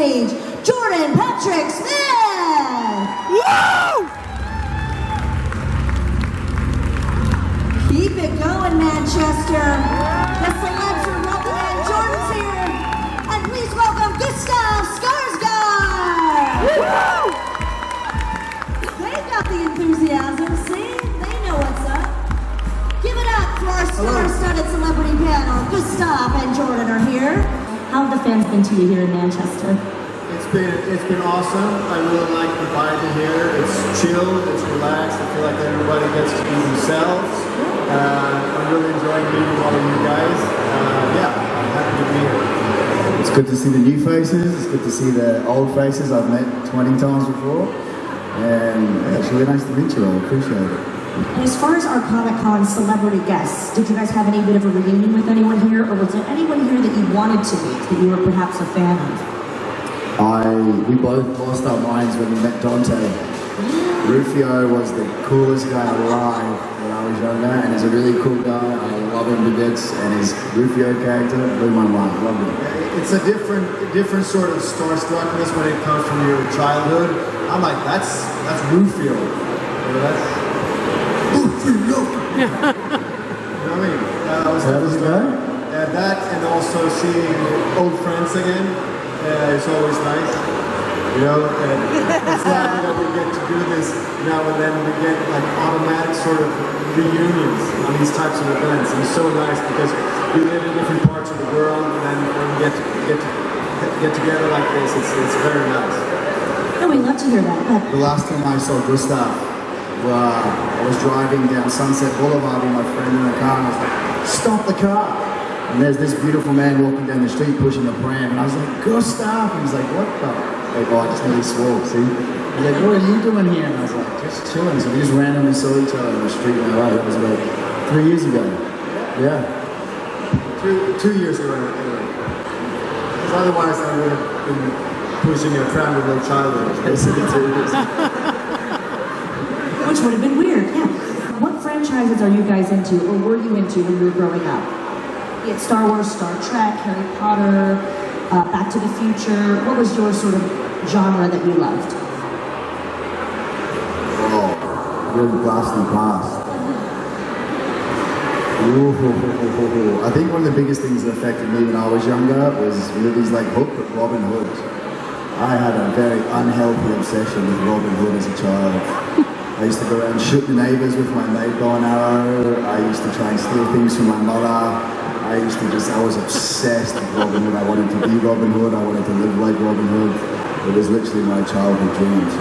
stage, Jordan Patrick Smith! Woo! Keep it going, Manchester. The celebs are welcome in. Jordan's here. And please welcome Gustaf Skarsgård! Woo! They've got the enthusiasm, see? They know what's up. Give it up for our star-studded celebrity panel. Gustaf and Jordan are here. How have the fans been to you here in Manchester? It's been awesome. I really like the vibe here. It's chill, it's relaxed. I feel like everybody gets to be themselves. I'm really enjoying meeting all of you guys. Yeah, I'm happy to be here. It's good to see the new faces. It's good to see the old faces I've met 20 times before. And yeah, it's really nice to meet you all. I appreciate it. And as far as our Comic-Con celebrity guests, did you guys have any bit of a reunion with anyone here, or was there anyone here that you wanted to meet that you were perhaps a fan of? We both lost our minds when we met Dante. Rufio was the coolest guy alive when I was younger, and he's a really cool guy. I love him to bits, and his Rufio character blew my mind. Love him. It's a different sort of starstruckness when it comes from your childhood. I'm like, that's Rufio. That's Rufio. You know what I mean? That and also seeing old friends again. It's always nice, you know, and it's lovely that we get to do this now and then. We get like automatic sort of reunions on these types of events, and it's so nice because we live in different parts of the world, and then when we get together like this, it's very nice. Oh, we love to hear that. The last time I saw Gustaf, I was driving down Sunset Boulevard with my friend in the car, and I was like, stop the car! And there's this beautiful man walking down the street pushing a pram, and I was like, Gustaf! And he's like, what the? Like, oh, I just nearly swore, see? He's like, what are you doing here? And I was like, just chilling. So we just randomly saw each other on the street in LA. That was about 3 years ago. Yeah. 2 years ago, anyway. Because otherwise I would have been pushing a pram with no child in it. Basically 2 years. Which would have been weird, yeah. What franchises are you guys into, or were you into when you were growing up? Be it Star Wars, Star Trek, Harry Potter, Back to the Future. What was your sort of genre that you loved? Oh, really blasting past. Ooh. I think one of the biggest things that affected me when I was younger was movies like Robin Hood. I had a very unhealthy obsession with Robin Hood as a child. I used to go around and shoot the neighbours with my mate bow and arrow. I used to try and steal things from my mother. I was obsessed with Robin Hood. I wanted to be Robin Hood. I wanted to live like Robin Hood. It was literally my childhood dreams.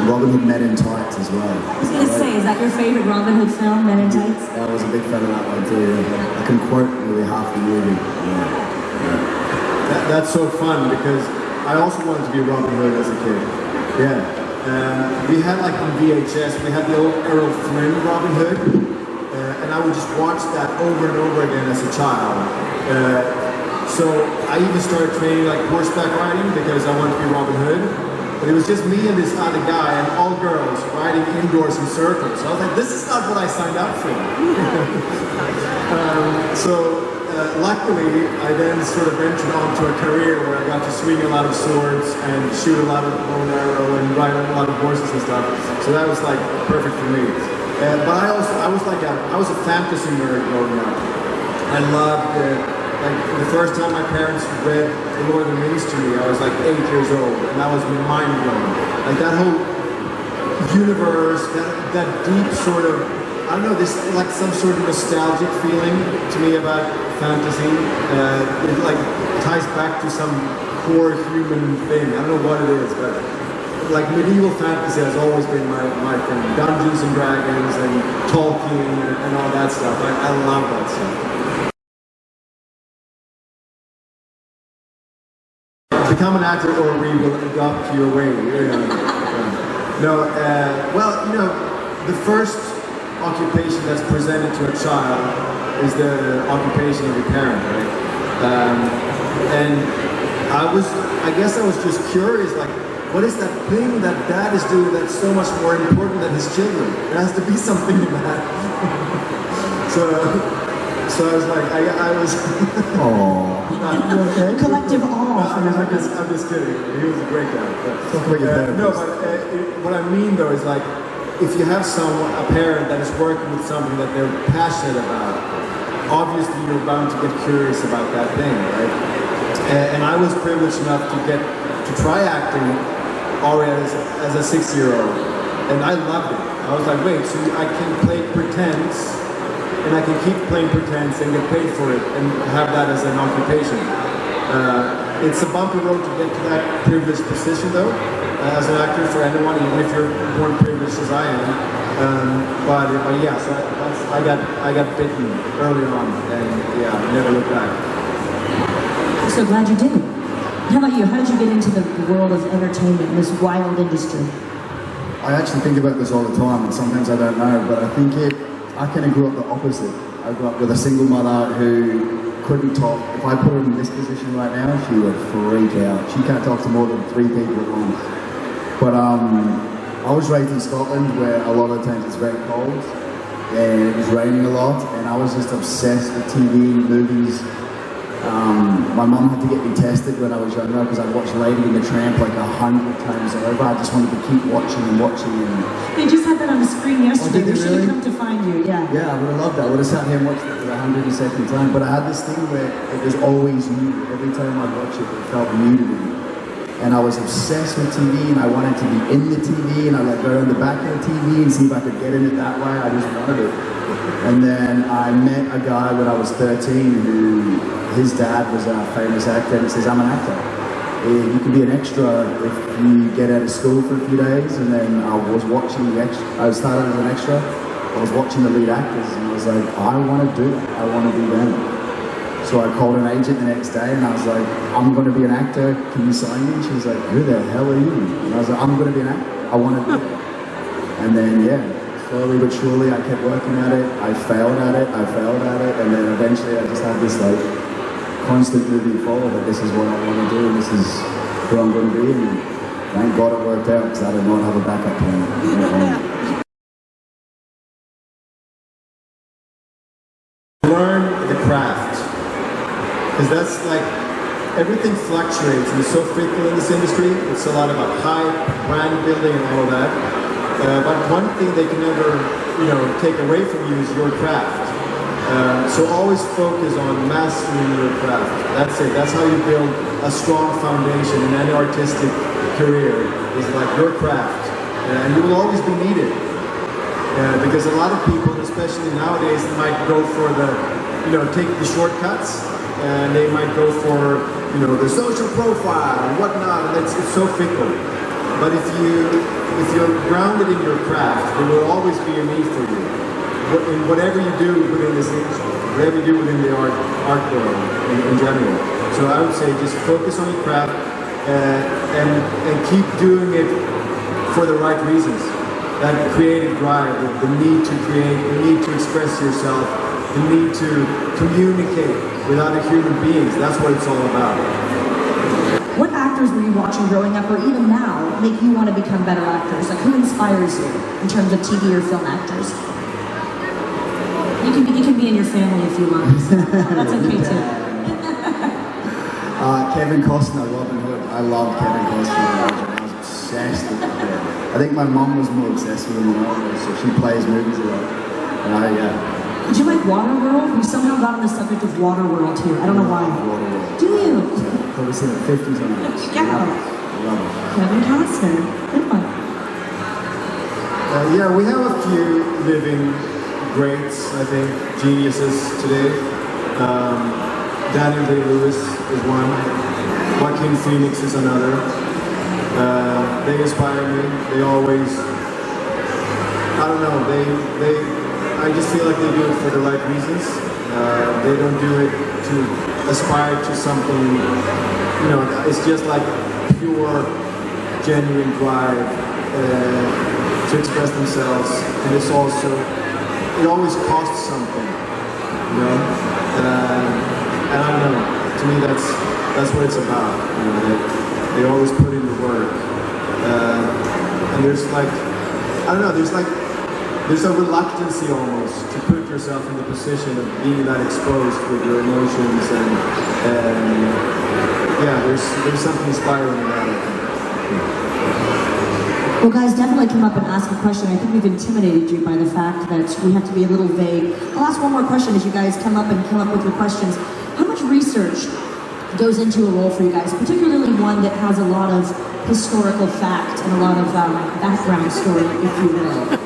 Robin Hood Men in Tights as well. I was going to say, is that your favorite Robin Hood film, Men in Tights? I was a big fan of that one too. Yeah. I can quote nearly half the movie. That's so fun because I also wanted to be Robin Hood as a kid. Yeah. We had like on VHS, we had the old Errol Flynn Robin Hood. And I would just watch that over and over again as a child. So I even started training like horseback riding because I wanted to be Robin Hood. But it was just me and this other guy and all girls riding indoors in circles. So I was like, this is not what I signed up for. Luckily, I then sort of ventured onto a career where I got to swing a lot of swords and shoot a lot of bow and arrow and ride a lot of horses and stuff. So that was like perfect for me. But I was a fantasy nerd growing up. I loved like the first time my parents read The Lord of the Rings to me, I was like 8 years old, and that was mind blowing. Like that whole universe, that deep sort of, I don't know, this like some sort of nostalgic feeling to me about fantasy. It like ties back to some core human thing. I don't know what it is, but like medieval fantasy has always been my thing. Dungeons and Dragons and Tolkien and all that stuff. I love that stuff. Become an actor or we will adopt you away. The first occupation that's presented to a child is the occupation of a parent, right? And I guess I was just curious, like, what is that thing that dad is doing that's so much more important than his children? There has to be something in that. So I was like, I was. Okay. Collective awe from everybody. I'm just kidding. He was a great guy. Talk about your therapist. No, but what I mean though is like, if you have a parent that is working with something that they're passionate about, obviously you're bound to get curious about that thing, right? And I was privileged enough to try acting already as a 6-year-old, and I loved it. I was like, wait, so I can play pretense, and I can keep playing pretense and get paid for it, and have that as an occupation. It's a bumpy road to get to that privileged position, though, as an actor for anyone, even if you're born privileged as I am. But yeah, so I got bitten early on, and yeah, never looked back. I'm so glad you did. How about you? How did you get into the world of entertainment, this wild industry? I actually think about this all the time, and sometimes I don't know, but I think I kind of grew up the opposite. I grew up with a single mother who couldn't talk. If I put her in this position right now, she would freak out. She can't talk to more than 3 people at once. But I was raised in Scotland, where a lot of the times it's very cold, and it was raining a lot, and I was just obsessed with TV, movies. My mum had to get me tested when I was younger because I watched Lady and the Tramp like 100 times over. I just wanted to keep watching and watching. They just had that on the screen yesterday. did they We should really? have come to find you, yeah. Yeah, I would have loved that. I would have sat here and watched it for the 102nd time. But I had this thing where it was always new. Every time I'd watch it, it felt new to me. And I was obsessed with TV, and I wanted to be in the TV, and I would go around the back of the TV and see if I could get in it that way. I just wanted it. And then I met a guy when I was 13 who, his dad was a famous actor, and he says, I'm an actor. You can be an extra if you get out of school for a few days. And then I was watching the extra, I started as an extra, I was watching the lead actors, and I was like, I want to do it, I want to be them. So I called an agent the next day, and I was like, I'm going to be an actor, can you sign me? And she was like, who the hell are you? And I was like, I'm going to be an actor, I want to do it. And then, yeah, slowly but surely I kept working at it, I failed at it, and then eventually I just had this like constant moving forward that this is what I want to do, and this is who I'm going to be, and thank God it worked out, because I did not have a backup plan. Learn the craft, because that's like, everything fluctuates and it's so fickle in this industry. It's a lot about hype, brand building and all of that. But one thing they can never, take away from you is your craft. So always focus on mastering your craft. That's it. That's how you build a strong foundation in any artistic career, is like your craft. And you will always be needed. Because a lot of people, especially nowadays, might go for the, take the shortcuts, and they might go for, the social profile and whatnot, and it's so fickle. But if you're grounded in your craft, there will always be a need for you. In whatever you do within this industry, whatever you do within the art world in general. So I would say just focus on your craft and keep doing it for the right reasons. That creative drive, the need to create, the need to express yourself, the need to communicate with other human beings. That's what it's all about. What actors were you watching growing up, or even now, make you want to become better actors? Like, who inspires you in terms of TV or film actors? You can be in your family if you want. That's okay too. Kevin Costner, Robin Hood. I love Kevin Costner. I was obsessed with him. I think my mum was more obsessed with him than I was, so she plays movies a lot. Yeah. Did you like Waterworld? We somehow got on the subject of Waterworld too. I don't know why. Waterworld. Do you? Yeah, probably seen it 50 times. Yeah. Love it. Kevin Costner. Good one. Yeah, we have a few living greats, I think, geniuses today. Daniel Day-Lewis is one. Joaquin Phoenix is another. They inspire me. They always, I don't know, I just feel like they do it for the right reasons. They don't do it to aspire to something, it's just like pure, genuine drive to express themselves. And it's also, it always costs something, and I don't know, to me that's what it's about, they always put in the work, and there's like, I don't know, there's a reluctancy almost to put yourself in the position of being that exposed with your emotions and yeah, there's something inspiring in that, I think. Well, guys, definitely come up and ask a question. I think we've intimidated you by the fact that we have to be a little vague. I'll ask one more question as you guys come up with your questions. How much research goes into a role for you guys, particularly one that has a lot of historical fact and a lot of background story, if you will?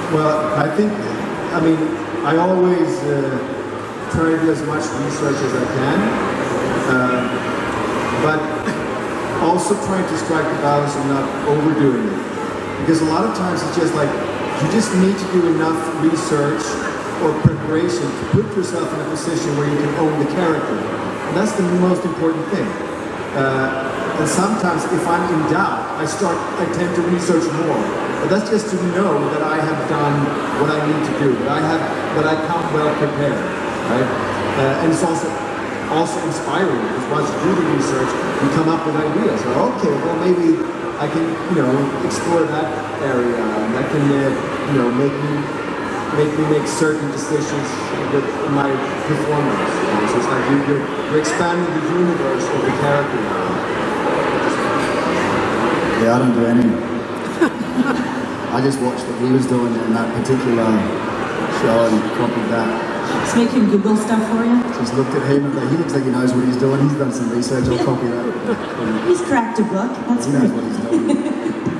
Well, I always try to do as much research as I can, but also trying to strike the balance of not overdoing it. Because a lot of times it's just like, you just need to do enough research or preparation to put yourself in a position where you can own the character. And that's the most important thing. And sometimes if I'm in doubt, I tend to research more. But that's just to know that I have done what I need to do, that I come well prepared, right? And it's also inspiring, because once you do the research, you come up with ideas. Like, okay, well maybe I can, explore that area, and that can, make me make certain decisions with my performance. So it's like you're expanding the universe of the character now. Yeah, I don't do any. I just watched what he was doing in that particular show and copied that. Just make him Google stuff for you? Just looked at him and he looks like he knows what he's doing. He's done some research, I'll copy that. He's cracked a book. That's he knows what he's doing.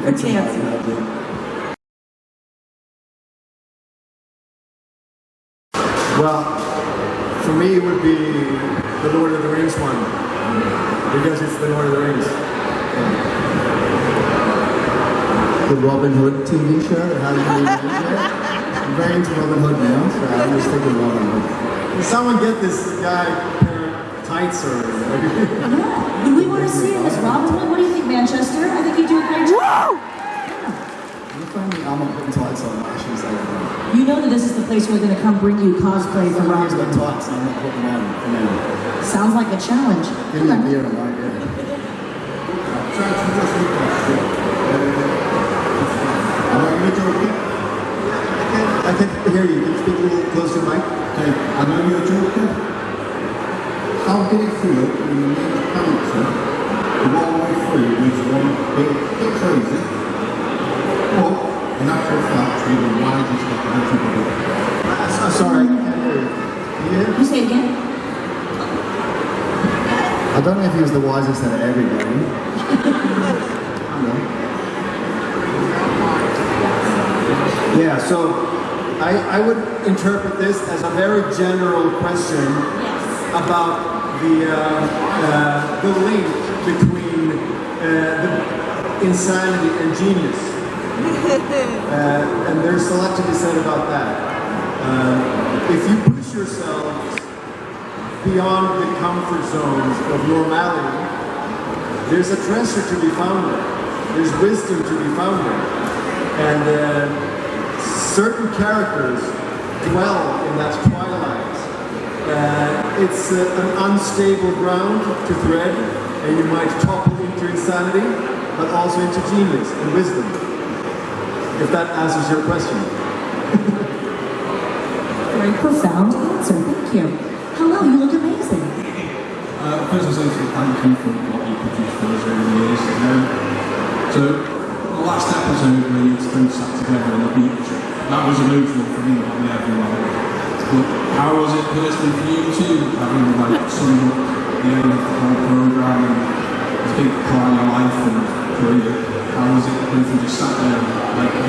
For dancing. Well, for me it would be the Lord of the Rings one, because it's the Lord of the Rings. The Robin Hood TV show that hasn't been made yet. I'm very into Robin Hood now, so I'm just thinking Robin Hood. Can someone get this guy a pair of tights or anything? Yeah, we want to see this Robin Hood. What do you think, Manchester? I think you do a great job. You find me, I'm not putting tights on, I shouldn't say that. You know that this is the place we're going to come bring you cosplay for Somebody's Robin got Hood. tights and I'm not putting them on for now. Sounds like a challenge. Give me a beer and I might get it. I can hear you. Can you speak a little closer to the mic? Okay, I know you're a joker. How did it feel when the main character, the whole way through, was one bit crazy, but in actual fact, you were wisest of everybody? Sorry, I can't hear you. Can you hear? You say it again? I don't know if he was the wisest out of everybody. I don't know. Yeah, so I would interpret this as a very general question about the link between the insanity and genius. And there's a lot to be said about that. If you push yourselves beyond the comfort zones of normality, there's a treasure to be found there. There's wisdom to be found there. And certain characters dwell in that twilight. It's an unstable ground to tread, and you might topple into insanity, but also into genius and wisdom. If that answers your question. Very profound answer. Thank you. Hello, you look amazing. First of all, thank you for what you produced for us over the years. So, the last episode where you three sat together on the beach, that was emotional for me, not everyone. But how was it personally for you too, having summed up the end of the whole programme and this big part of your life and career? How was it when you just sat there,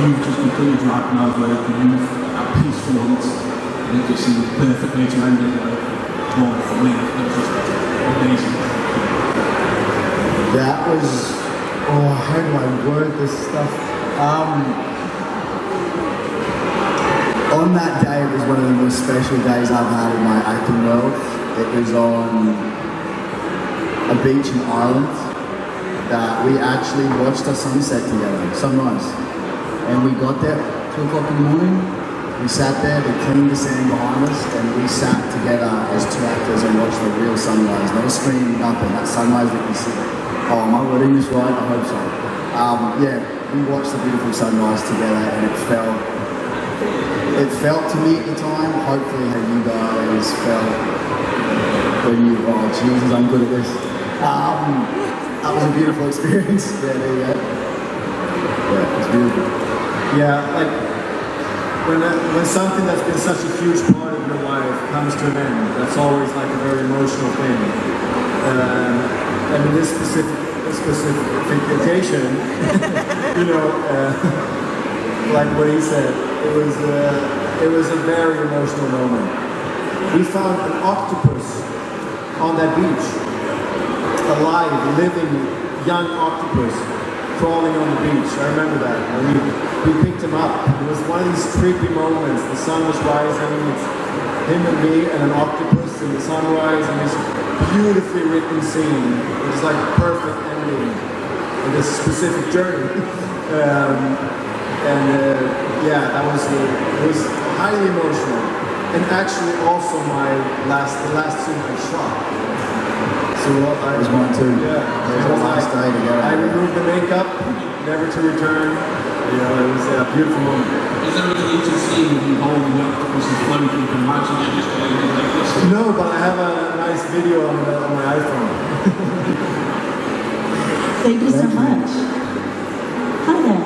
you've just completely dragged out of work and you've at peace for once, and it just seemed the perfect way to end it, well, for me, it was just amazing. That was, how do I word this stuff? On that day, it was one of the most special days I've had in my acting world. It was on a beach in Ireland that we actually watched a sunset together, sunrise. And we got there at 2 o'clock in the morning. We sat there, they cleaned the sand behind us, and we sat together as two actors and watched the real sunrise. No screen, nothing. That sunrise that you see. Oh, am I wording this right? I hope so. We watched the beautiful sunrise together, and it it felt to me at the time, hopefully how you guys felt when you, oh Jesus, I'm good at this. That was a beautiful experience. Yeah, there you go. Yeah, it's beautiful. Yeah, like when something that's been such a huge part of your life comes to an end, that's always like a very emotional thing. And in this specific occasion, you know, like what he said, it was a very emotional moment. We found an octopus on that beach, alive, living, young octopus crawling on the beach. I remember that. And we picked him up. It was one of these creepy moments. The sun was rising. It's him and me and an octopus in the sunrise, and this beautifully written scene. It was like a perfect ending of this specific journey. Yeah, that was it was highly emotional, and actually also the last scene I shot. So it was mine too. Yeah, it was the last day together. I removed the makeup, never to return. You know, it was a beautiful moment. Is there a deleted scene with you holding the octopus and floating and imagine it just going like this? No, but I have a nice video on my iPhone. Thank you so much. Hi there.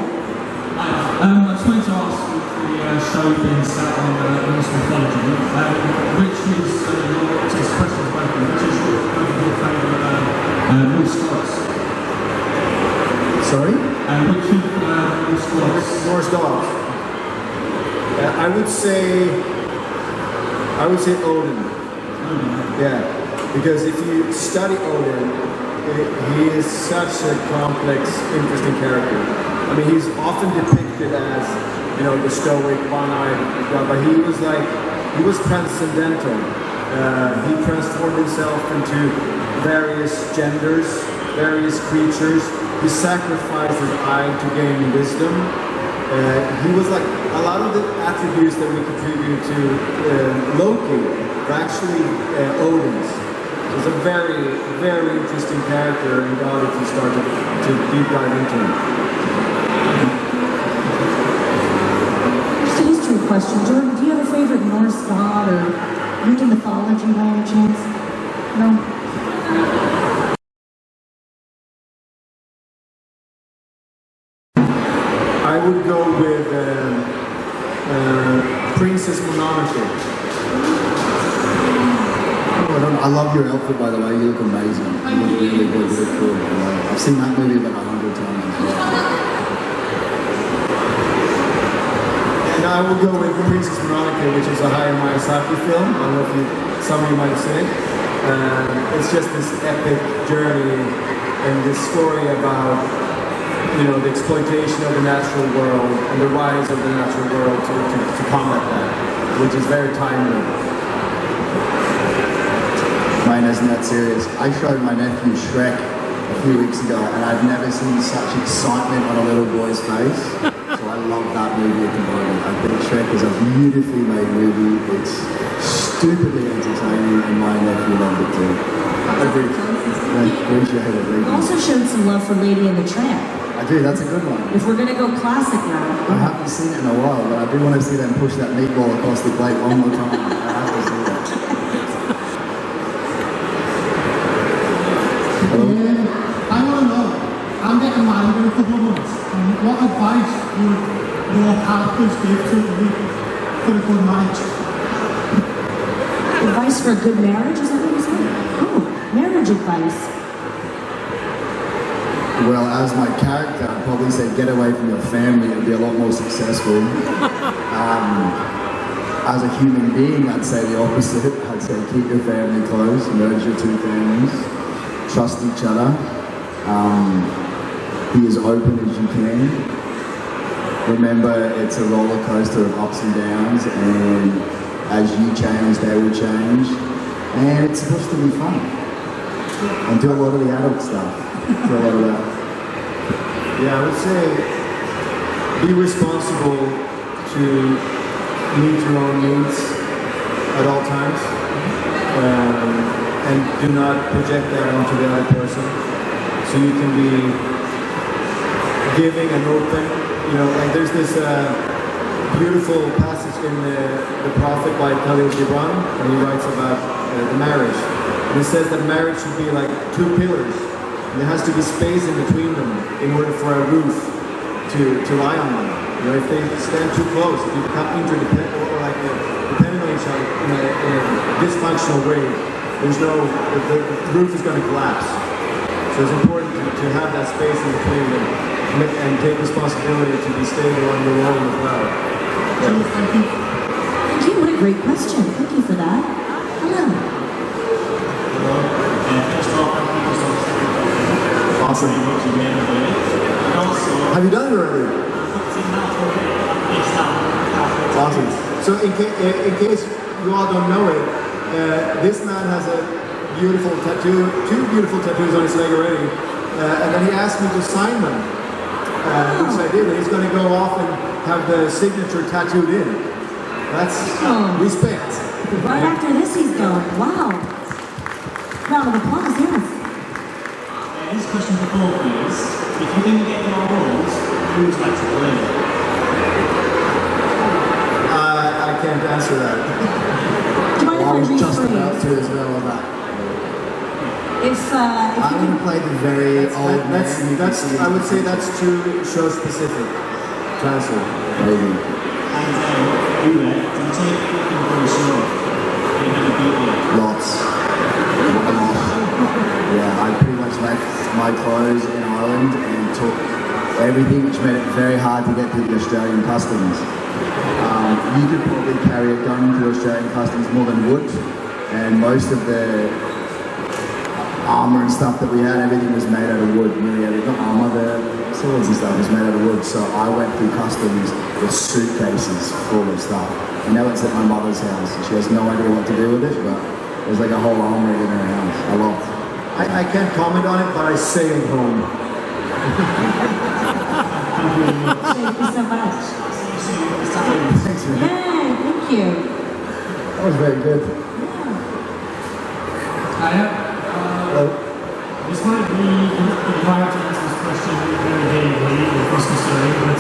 I just wanted to ask, with the show being set on Norse mythology, which is your expression of both, which is your favourite Norse gods? Sorry? Which of Norse gods? Norse gods. I would say Odin. Yeah, because if you study Odin, he is such a complex, interesting character. I mean, he's often depicted as, you know, the stoic, one-eyed god, but he was transcendental. He transformed himself into various genders, various creatures. He sacrificed his eye to gain wisdom. He was like, a lot of the attributes that we contribute to Loki were actually Odin's. He's a very, very interesting character and god if you start to deep dive into him. Just a history question. Jordan, do you have a favorite Norse god or into mythology by any chance? No? I would go with Princess Mononoke. I love your outfit, by the way. You look amazing. You look really good. You look cool. I've seen that movie about 100 times. And I will go with Princess Mononoke, which is a Hayao Miyazaki film. I don't know if some of you might have seen it. It's just this epic journey and this story about, you know, the exploitation of the natural world and the rise of the natural world to combat that, which is very timely. Man, isn't that serious? I showed my nephew Shrek a few weeks ago, and I've never seen such excitement on a little boy's face. So I love that movie at the moment. I think Shrek is a beautifully made movie. It's stupidly entertaining, and my nephew loved it too. Agreed. Appreciate it. You also showed some love for Lady and the Tramp. I do, that's a good one. If we're gonna go classic now. I haven't seen it in a while, but I do want to see them push that meatball across the plate one more time. I have to see that. I want to know, I'm getting married in a couple of months, and what advice would your partners give to me for a good marriage? Advice for a good marriage, is that what you said? Oh, marriage advice. Well, as my character, I'd probably say get away from your family and be a lot more successful. As a human being, I'd say the opposite. I'd say keep your family close, merge your two families, trust each other, be as open as you can. Remember, it's a roller coaster of ups and downs, and as you change, they will change. And it's supposed to be fun. And do a lot of the adult stuff. Do a lot of that. Yeah, I would say be responsible to meet your own needs at all times, and do not project that onto the other person. So you can be giving and open. You know, like there's this beautiful passage in The Prophet by Khalil Gibran, and he writes about the marriage. And he says that marriage should be like two pillars, and there has to be space in between them in order for a roof to lie on them. You know, if they stand too close, if you become interdependent or like dependent on each other in a dysfunctional way, the roof is going to collapse. So it's important to have that space in between them and take responsibility to be stable on your own as well. Yeah. Thank you. Thank you. What a great question. Thank you for that. Hello. Awesome. Have you done it already? Awesome. So in case you all don't know it, this man has a beautiful tattoo, two beautiful tattoos on his leg already, and then he asked me to sign them, which I did. And he's going to go off and have the signature tattooed in. That's respect. Right after this he's going. Wow. Round of applause, yes. His question for Floki is, if you didn't get your roles, who would you like to play? I can't answer that. Do you mind if I I was just about rephrase? to as well on that. If I'm you going to play the very old man. I would say that's too show specific to answer. Maybe. And Ubbe, do you take looking for a show? Are you going to beat you? Lots. Yeah, I pretty much left my clothes in Ireland and took everything, which made it very hard to get through the Australian customs. You could probably carry a gun through Australian customs more than wood, and most of the armour and stuff that we had, everything was made out of wood. Nearly everything, not armour, the swords and stuff was made out of wood. So I went through customs with suitcases full of stuff. And now it's at my mother's house. She has no idea what to do with it, but there's like a whole armoury in her house. A lot. I can't comment on it, but I sailed home. Thank you so much. Thanks, man. Yay, thank you. That was very good. Hiya. Hello. This might be required to answer this question very vaguely or necessary, but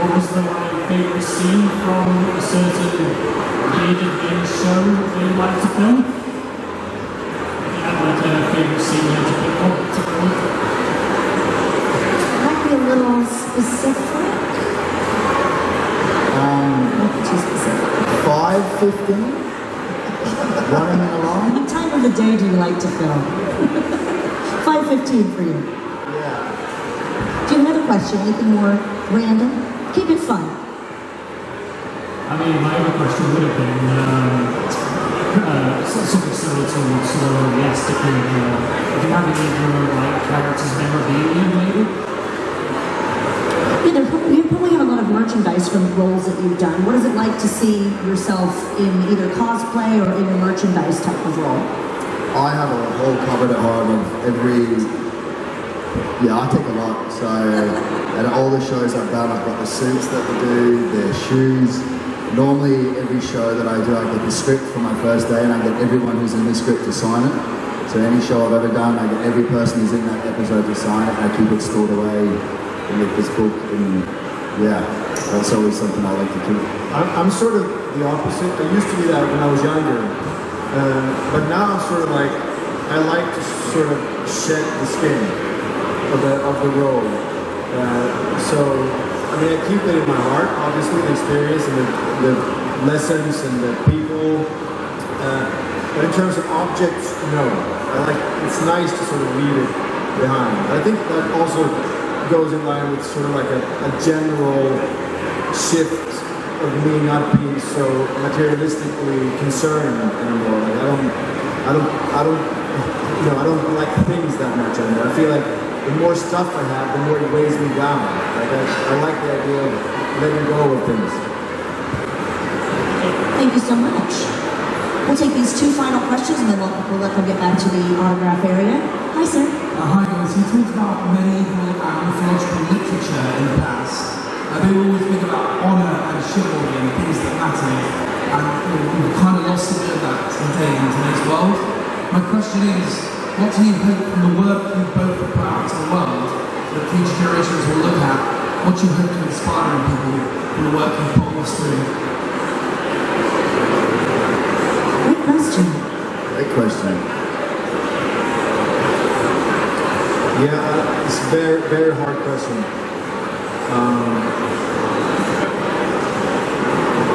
what was the favourite scene from a certain creative game show that you like to film? You had like a favourite scene you had to pick up to film? Might be a little specific. Not too specific. 5:15. Running along. What time of the day do you like to film? 5:15 for you. Yeah. Do you have another question? Anything more random? Keep it fun. I mean, my other question would have been something similar to sort of yes, if you have any of your like characters memorabilia maybe? Yeah, you probably have a lot of merchandise from roles that you've done. What is it like to see yourself in either cosplay or in a merchandise type of role? I have a whole cupboard at home of every. Yeah, I take a lot. So, at all the shows I've done, I've got the suits that we do, the shoes. Normally, every show that I do, I get the script for my first day, and I get everyone who's in the script to sign it. So, any show I've ever done, I get every person who's in that episode to sign it, and I keep it stored away in this book. And yeah, that's always something I like to keep. I'm sort of the opposite. I used to be that when I was younger, but now I'm sort of like, I like to sort of shed the skin of the role. So, I mean, I keep it in my heart, obviously, the experience and the lessons and the people. But in terms of objects, no. It's nice to sort of leave it behind. I think that also goes in line with sort of like a general shift of me not being so materialistically concerned anymore. Like I don't like things that much anymore. I feel like the more stuff I have, the more it weighs me down. Like I like the idea of letting go of things. Thank you so much. We'll take these two final questions and then we'll let them get back to the autograph area. Hi, sir. Hi guys, you talked about medieval and mythological literature in the past. They always think about honour and chivalry and things that matter, and we've kind of lost a bit of that today in today's world. My question is, what do you hope from the work you both put out to the world that future generations will look at what you hope to inspire in people in the work you put us through? Great question. Great question. Yeah, it's a very, very hard question.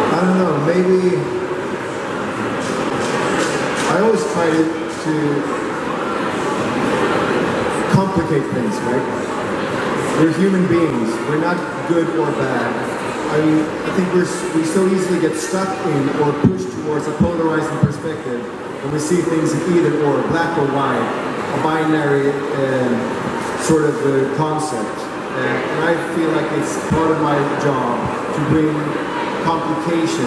I don't know, maybe I always try to complicate things, right? We're human beings. We're not good or bad. I mean, I think we so easily get stuck in or pushed towards a polarizing perspective when we see things in either or, black or white, a binary sort of concept. And I feel like it's part of my job to bring complication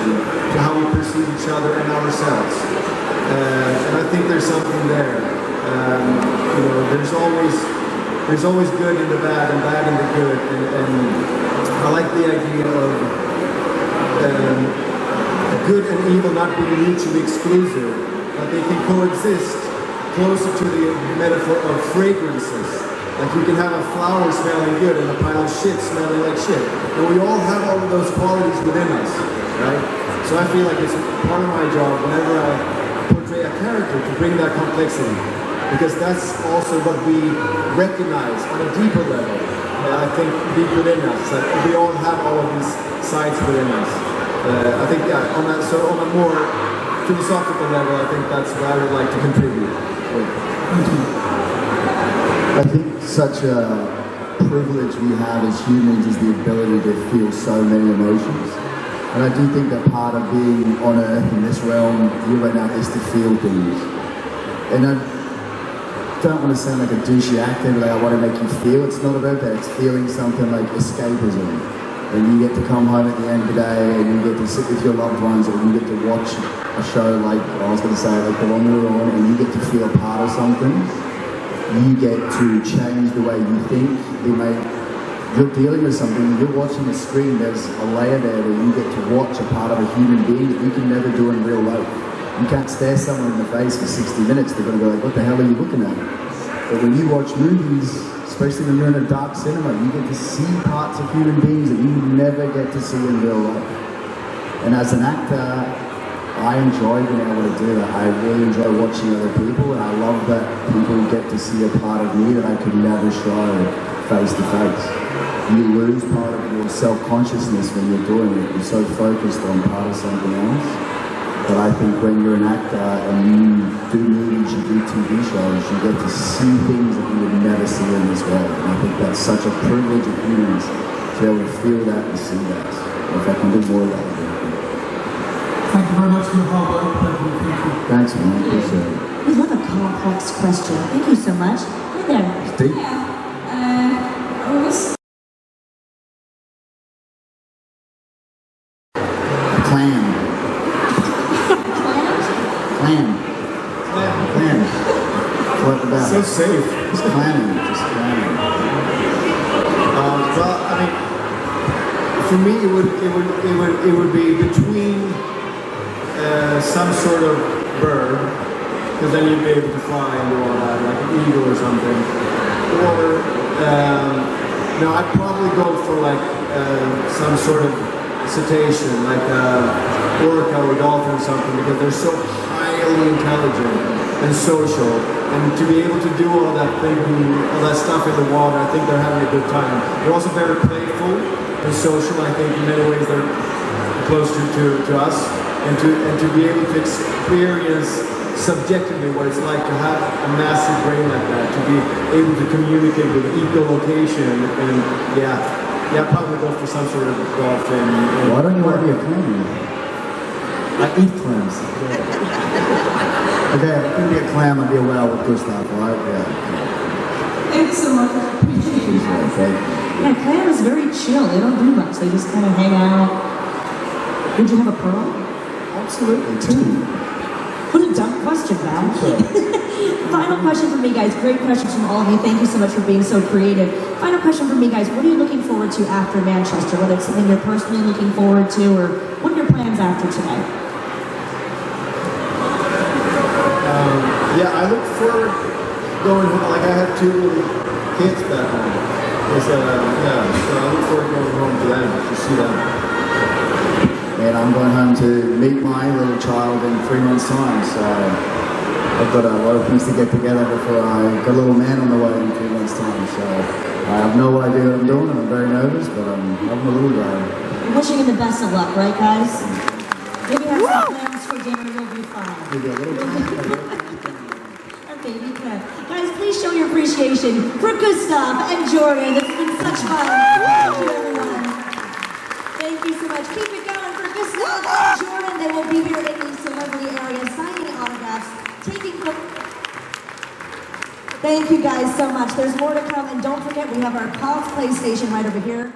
to how we perceive each other and ourselves. And I think there's something there. You know, there's always good in the bad and bad in the good. And I like the idea of good and evil not being mutually exclusive, but they can coexist closer to the metaphor of fragrances. Like you can have a flower smelling good and a pile of shit smelling like shit. And we all have all of those qualities within us, right? So I feel like it's part of my job whenever I portray a character to bring that complexity. Because that's also what we recognize on a deeper level. And I think deep within us, that we all have all of these sides within us. I think on a more philosophical level, I think that's what I would like to contribute. Thank you. I think such a privilege we have as humans is the ability to feel so many emotions. And I do think that part of being on Earth in this realm here right now is to feel things. And I don't want to sound like a douchey actor, but like I want to make you feel. It's not about that. It's feeling something like escapism. And you get to come home at the end of the day and you get to sit with your loved ones and you get to watch a show like, I was going to say, like the one we were on, and you get to feel part of something. You get to change the way you think. You're dealing with something, you're watching a screen, there's a layer there where you get to watch a part of a human being that you can never do in real life. You can't stare someone in the face for 60 minutes, they're going to go like, what the hell are you looking at? But when you watch movies, especially when you're in a dark cinema, you get to see parts of human beings that you never get to see in real life. And as an actor, I enjoy being able to do that. I really enjoy watching other people, and I love that people get to see a part of me that I could never show face to face. You lose part of your self-consciousness when you're doing it. You're so focused on part of something else. But I think when you're an actor and you do movies, you do TV shows, you get to see things that you would never see in this world. And I think that's such a privilege of humans to be able to feel that and see that. If I can do more of that. Thank you very much for your hard work. Thank you. Thanks, man. Appreciate it. We love a complex question. Thank you so much. Hey there. It's deep. Clam. What about? So safe. Just clamming. Well, I mean, for me, it would be between some sort of bird, because then you'd be able to fly and do all that, like an eagle or something. Or no, I'd probably go for like some sort of cetacean, like orca or dolphin or something, because they're so highly intelligent and social, and to be able to do all that thinking, all that stuff in the water, I think they're having a good time. They're also very playful and social. I think in many ways they're closer to us, and to be able to experience subjectively what it's like to have a massive brain like that, to be able to communicate with echolocation, and yeah, probably go for some sort of dolphin. Why don't you want to be a clam? I eat clams. Okay, if I can be a clam, I'd be a whale with Gustaf, right? Yeah. Thanks so much. I appreciate it. Thank you. Yeah, clam is very chill. They don't do much. They just kind of hang out. Would you have a pearl? Absolutely, too. What a dumb question, Val. Final question from me, guys. Great questions from all of you. Thank you so much for being so creative. Final question from me, guys. What are you looking forward to after Manchester? Whether it's something you're personally looking forward to, or what are your plans after today? Yeah, I look forward going home. Like I have two little kids back home, So I look forward to going home to them, to see them. And I'm going home to meet my little child in 3 months' time, so I've got a lot of things to get together before I got a little man on the way in 3 months' time, so I have no idea what I'm doing, and I'm very nervous, but I'm having a little day. Wishing him the best of luck, right, guys? Maybe have some plans for dinner, you'll be fine. Maybe a little time. Baby Kev. Guys, please show your appreciation for Gustaf and Jordan. It's been such fun. Thank you, everyone. Thank you so much. Keep it going for Gustaf and Jordan. They will be here in the celebrity area signing autographs, taking Thank you guys so much. There's more to come, and don't forget we have our cosplay station right over here.